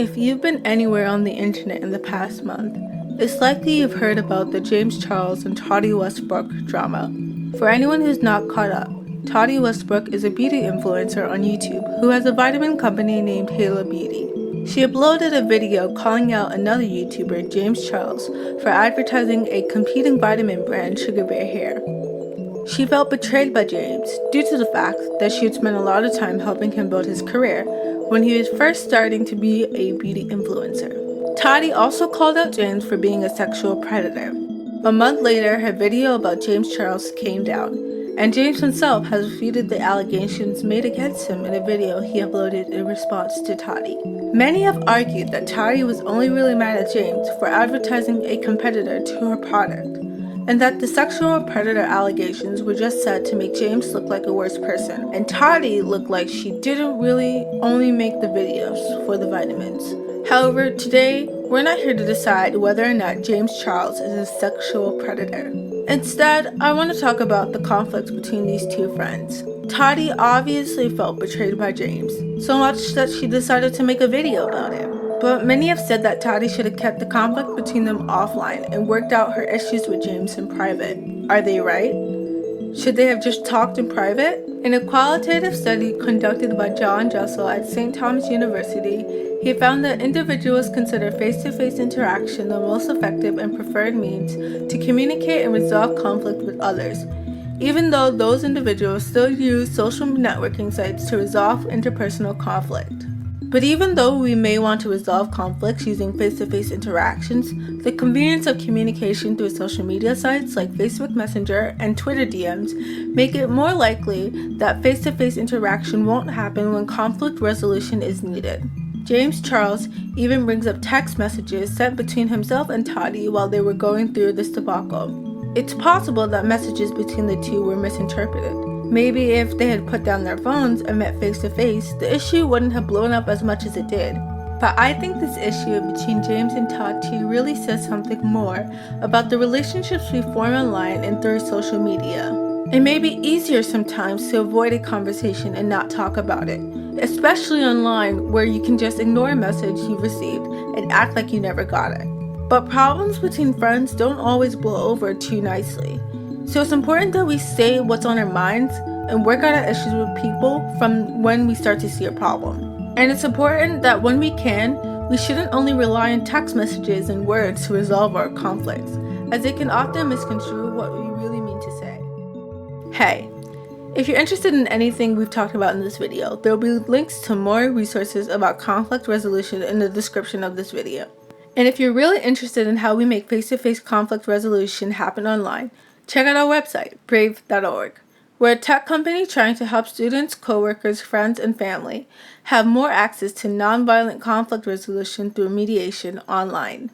If you've been anywhere on the internet in the past month, it's likely you've heard about the James Charles and Tati Westbrook drama. For anyone who's not caught up, Tati Westbrook is a beauty influencer on YouTube who has a vitamin company named Halo Beauty. She uploaded a video calling out another YouTuber, James Charles, for advertising a competing vitamin brand, Sugar Bear Hair. She felt betrayed by James due to the fact that she had spent a lot of time helping him build his career when he was first starting to be a beauty influencer. Tati also called out James for being a sexual predator. A month later, her video about James Charles came down, and James himself has refuted the allegations made against him in a video he uploaded in response to Tati. Many have argued that Tati was only really mad at James for advertising a competitor to her product, and that the sexual predator allegations were just said to make James look like a worse person, and Tati looked like she didn't really only make the videos for the vitamins. However, today, we're not here to decide whether or not James Charles is a sexual predator. Instead, I want to talk about the conflict between these two friends. Tati obviously felt betrayed by James, so much that she decided to make a video about it. But many have said that Tati should have kept the conflict between them offline and worked out her issues with James in private. Are they right? Should they have just talked in private? In a qualitative study conducted by John Jessel at St. Thomas University, he found that individuals consider face-to-face interaction the most effective and preferred means to communicate and resolve conflict with others, even though those individuals still use social networking sites to resolve interpersonal conflict. But even though we may want to resolve conflicts using face-to-face interactions, the convenience of communication through social media sites like Facebook Messenger and Twitter DMs make it more likely that face-to-face interaction won't happen when conflict resolution is needed. James Charles even brings up text messages sent between himself and Tati while they were going through this debacle. It's possible that messages between the two were misinterpreted. Maybe if they had put down their phones and met face to face, the issue wouldn't have blown up as much as it did. But I think this issue between James and Tati really says something more about the relationships we form online and through social media. It may be easier sometimes to avoid a conversation and not talk about it, especially online where you can just ignore a message you received and act like you never got it. But problems between friends don't always blow over too nicely. So it's important that we say what's on our minds and work out our issues with people from when we start to see a problem. And it's important that when we can, we shouldn't only rely on text messages and words to resolve our conflicts, as it can often misconstrue what we really mean to say. Hey, if you're interested in anything we've talked about in this video, there will be links to more resources about conflict resolution in the description of this video. And if you're really interested in how we make face-to-face conflict resolution happen online, check out our website, brave.org. We're a tech company trying to help students, coworkers, friends, and family have more access to nonviolent conflict resolution through mediation online.